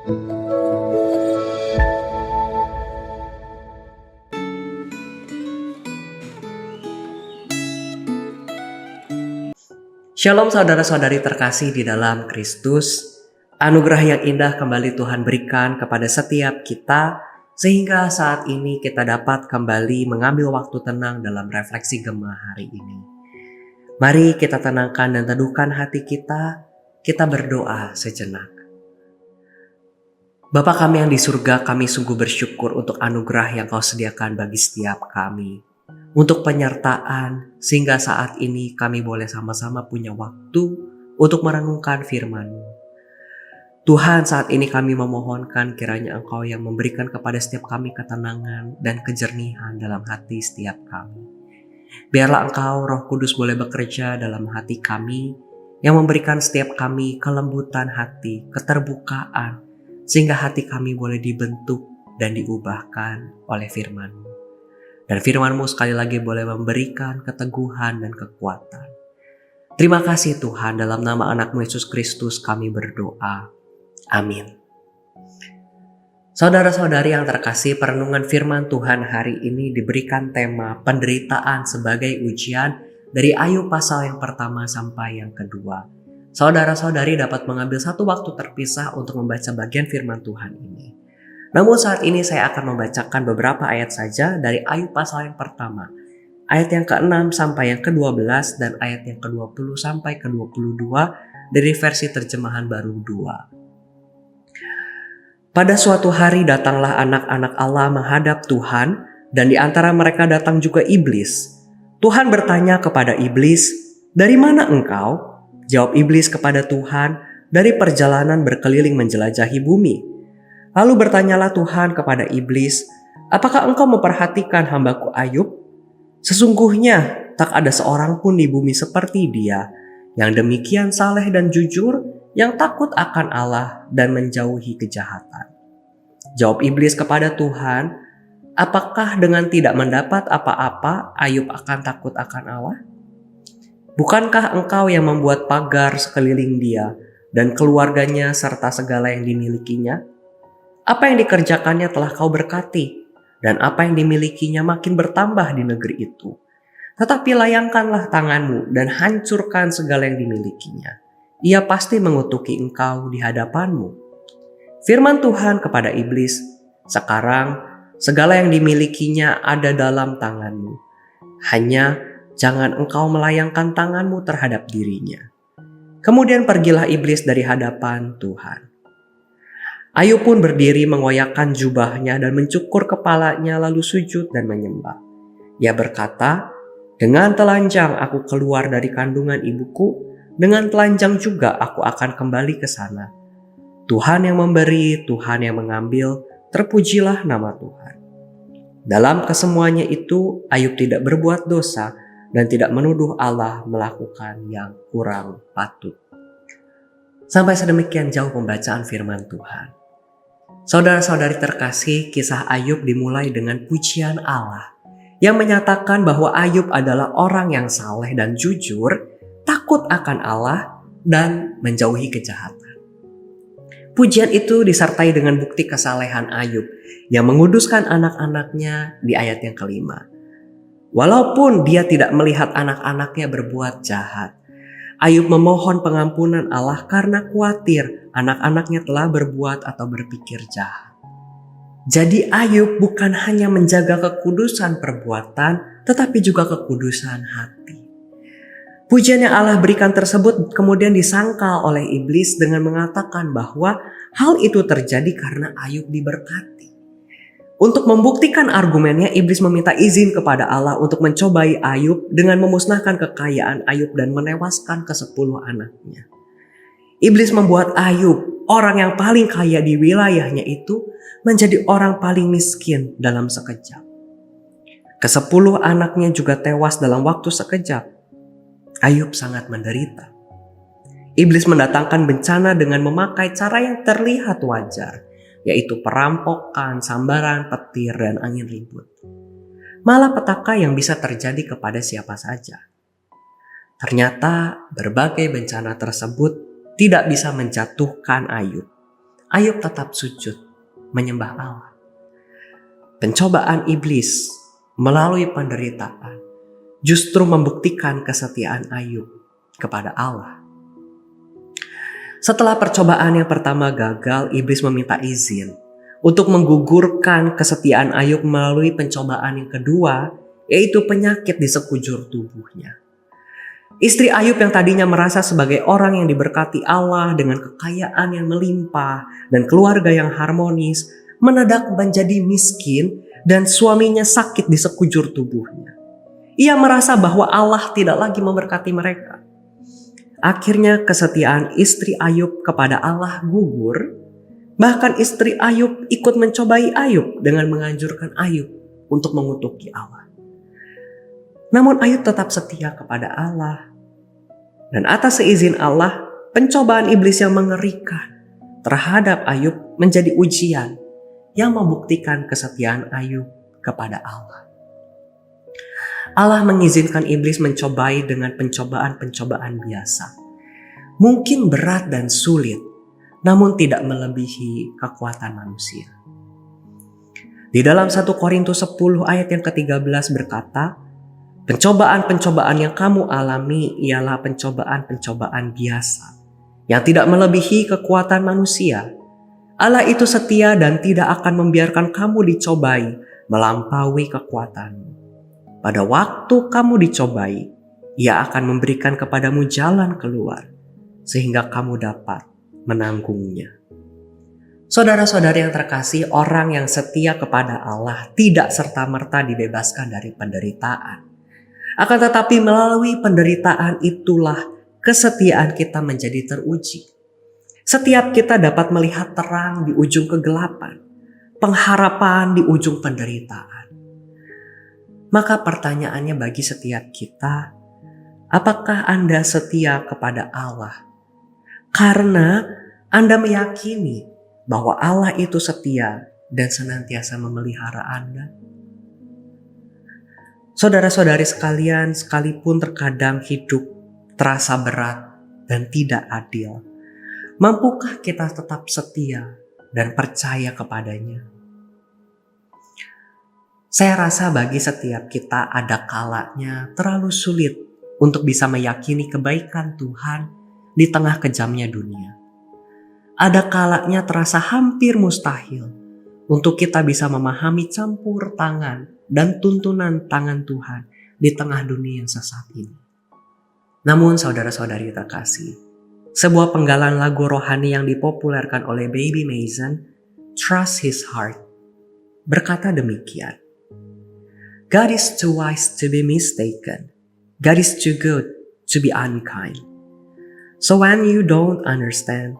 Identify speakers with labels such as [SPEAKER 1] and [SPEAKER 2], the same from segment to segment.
[SPEAKER 1] Shalom saudara-saudari terkasih di dalam Kristus. Anugerah yang indah kembali Tuhan berikan kepada setiap kita, sehingga saat ini kita dapat kembali mengambil waktu tenang dalam refleksi Gema hari ini. Mari kita tenangkan dan teduhkan hati kita berdoa sejenak. Bapa kami yang di surga, kami sungguh bersyukur untuk anugerah yang Kau sediakan bagi setiap kami. Untuk penyertaan, sehingga saat ini kami boleh sama-sama punya waktu untuk merenungkan firman-Mu. Tuhan, saat ini kami memohonkan kiranya Engkau yang memberikan kepada setiap kami ketenangan dan kejernihan dalam hati setiap kami. Biarlah Engkau, Roh Kudus, boleh bekerja dalam hati kami, yang memberikan setiap kami kelembutan hati, keterbukaan, sehingga hati kami boleh dibentuk dan diubahkan oleh firman-Mu. Dan firman-Mu sekali lagi boleh memberikan keteguhan dan kekuatan. Terima kasih Tuhan, dalam nama anak-Mu Yesus Kristus kami berdoa. Amin. Saudara-saudari yang terkasih, perenungan firman Tuhan hari ini diberikan tema penderitaan sebagai ujian dari Ayub pasal yang pertama sampai yang kedua. Saudara-saudari dapat mengambil satu waktu terpisah untuk membaca bagian firman Tuhan ini. Namun saat ini saya akan membacakan beberapa ayat saja dari Ayub pasal yang pertama. Ayat yang ke-6 sampai yang ke-12 dan ayat yang ke-20 sampai ke-22 dari versi terjemahan baru 2. Pada suatu hari datanglah anak-anak Allah menghadap Tuhan, dan di antara mereka datang juga iblis. Tuhan bertanya kepada iblis, "Dari mana engkau?" Jawab iblis kepada Tuhan, "Dari perjalanan berkeliling menjelajahi bumi." Lalu bertanyalah Tuhan kepada iblis, "Apakah engkau memperhatikan hambaku Ayub? Sesungguhnya tak ada seorang pun di bumi seperti dia, yang demikian saleh dan jujur, yang takut akan Allah dan menjauhi kejahatan." Jawab iblis kepada Tuhan, "Apakah dengan tidak mendapat apa-apa Ayub akan takut akan Allah? Bukankah engkau yang membuat pagar sekeliling dia dan keluarganya serta segala yang dimilikinya? Apa yang dikerjakannya telah kau berkati, dan apa yang dimilikinya makin bertambah di negeri itu. Tetapi layangkanlah tanganmu dan hancurkan segala yang dimilikinya. Ia pasti mengutuki engkau di hadapanmu." Firman Tuhan kepada iblis, "Sekarang segala yang dimilikinya ada dalam tanganmu. Hanya jangan engkau melayangkan tanganmu terhadap dirinya." Kemudian pergilah iblis dari hadapan Tuhan. Ayub pun berdiri mengoyakkan jubahnya dan mencukur kepalanya lalu sujud dan menyembah. Ia berkata, "Dengan telanjang aku keluar dari kandungan ibuku, dengan telanjang juga aku akan kembali ke sana. Tuhan yang memberi, Tuhan yang mengambil, terpujilah nama Tuhan." Dalam kesemuanya itu, Ayub tidak berbuat dosa dan tidak menuduh Allah melakukan yang kurang patut. Sampai sedemikian jauh pembacaan firman Tuhan. Saudara-saudari terkasih, kisah Ayub dimulai dengan pujian Allah yang menyatakan bahwa Ayub adalah orang yang saleh dan jujur, takut akan Allah, dan menjauhi kejahatan. Pujian itu disertai dengan bukti kesalehan Ayub yang menguduskan anak-anaknya di ayat yang ke-5. Walaupun dia tidak melihat anak-anaknya berbuat jahat, Ayub memohon pengampunan Allah karena khawatir anak-anaknya telah berbuat atau berpikir jahat. Jadi Ayub bukan hanya menjaga kekudusan perbuatan, tetapi juga kekudusan hati. Pujian yang Allah berikan tersebut kemudian disangkal oleh iblis dengan mengatakan bahwa hal itu terjadi karena Ayub diberkati. Untuk membuktikan argumennya, iblis meminta izin kepada Allah untuk mencobai Ayub dengan memusnahkan kekayaan Ayub dan menewaskan ke-10 anaknya. Iblis membuat Ayub, orang yang paling kaya di wilayahnya itu, menjadi orang paling miskin dalam sekejap. Ke-10 anaknya juga tewas dalam waktu sekejap. Ayub sangat menderita. Iblis mendatangkan bencana dengan memakai cara yang terlihat wajar, yaitu perampokan, sambaran, petir, dan angin ribut. Malapetaka yang bisa terjadi kepada siapa saja. Ternyata berbagai bencana tersebut tidak bisa menjatuhkan Ayub. Ayub tetap sujud menyembah Allah. Pencobaan iblis melalui penderitaan justru membuktikan kesetiaan Ayub kepada Allah. Setelah percobaan yang pertama gagal, iblis meminta izin untuk menggugurkan kesetiaan Ayub melalui pencobaan yang kedua, yaitu penyakit di sekujur tubuhnya. Istri Ayub yang tadinya merasa sebagai orang yang diberkati Allah dengan kekayaan yang melimpah dan keluarga yang harmonis, mendadak menjadi miskin dan suaminya sakit di sekujur tubuhnya. Ia merasa bahwa Allah tidak lagi memberkati mereka. Akhirnya kesetiaan istri Ayub kepada Allah gugur. Bahkan istri Ayub ikut mencobai Ayub dengan menganjurkan Ayub untuk mengutuki Allah. Namun Ayub tetap setia kepada Allah. Dan atas seizin Allah, pencobaan iblis yang mengerikan terhadap Ayub menjadi ujian yang membuktikan kesetiaan Ayub kepada Allah. Allah mengizinkan iblis mencobai dengan pencobaan-pencobaan biasa. Mungkin berat dan sulit, namun tidak melebihi kekuatan manusia. Di dalam 1 Korintus 10 ayat yang ke-13 berkata, pencobaan-pencobaan yang kamu alami ialah pencobaan-pencobaan biasa, yang tidak melebihi kekuatan manusia. Allah itu setia dan tidak akan membiarkan kamu dicobai melampaui kekuatanmu. Pada waktu kamu dicobai, Ia akan memberikan kepadamu jalan keluar, sehingga kamu dapat menanggungnya. Saudara-saudari yang terkasih, orang yang setia kepada Allah tidak serta-merta dibebaskan dari penderitaan. Akan tetapi melalui penderitaan itulah kesetiaan kita menjadi teruji. Setiap kita dapat melihat terang di ujung kegelapan, pengharapan di ujung penderitaan. Maka pertanyaannya bagi setiap kita, apakah Anda setia kepada Allah? Karena Anda meyakini bahwa Allah itu setia dan senantiasa memelihara Anda. Saudara-saudari sekalian, sekalipun terkadang hidup terasa berat dan tidak adil, mampukah kita tetap setia dan percaya kepadanya? Saya rasa bagi setiap kita ada kalanya terlalu sulit untuk bisa meyakini kebaikan Tuhan di tengah kejamnya dunia. Ada kalanya terasa hampir mustahil untuk kita bisa memahami campur tangan dan tuntunan tangan Tuhan di tengah dunia yang sesat ini. Namun saudara-saudari terkasih, sebuah penggalan lagu rohani yang dipopulerkan oleh Baby Mason, Trust His Heart, berkata demikian. God is too wise to be mistaken. God is too good to be unkind. So when you don't understand,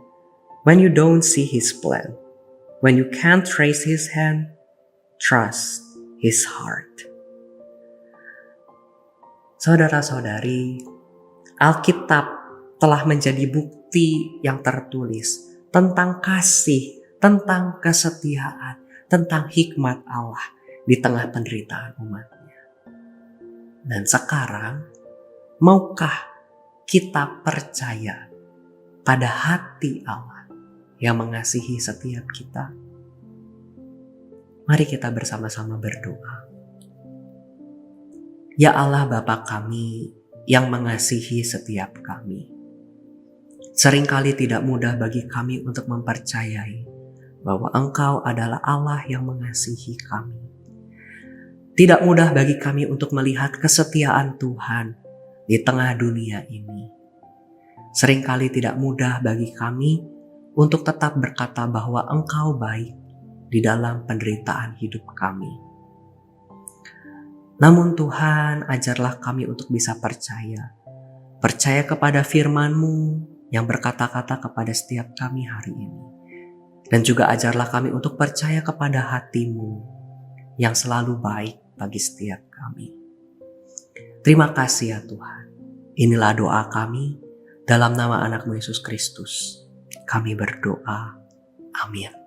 [SPEAKER 1] when you don't see His plan, when you can't trace His hand, trust His heart. Saudara-saudari, Alkitab telah menjadi bukti yang tertulis tentang kasih, tentang kesetiaan, tentang hikmat Allah di tengah penderitaan umatnya. Dan sekarang, maukah kita percaya pada hati Allah yang mengasihi setiap kita? Mari kita bersama-sama berdoa. Ya Allah Bapa kami yang mengasihi setiap kami. Seringkali tidak mudah bagi kami untuk mempercayai bahwa Engkau adalah Allah yang mengasihi kami. Tidak mudah bagi kami untuk melihat kesetiaan Tuhan di tengah dunia ini. Seringkali tidak mudah bagi kami untuk tetap berkata bahwa Engkau baik di dalam penderitaan hidup kami. Namun Tuhan, ajarlah kami untuk bisa percaya. Percaya kepada firman-Mu yang berkata-kata kepada setiap kami hari ini. Dan juga ajarlah kami untuk percaya kepada hati-Mu yang selalu baik bagi setiap kami. Terima kasih ya Tuhan. Inilah doa kami dalam nama anak-Mu Yesus Kristus. Kami berdoa. Amin.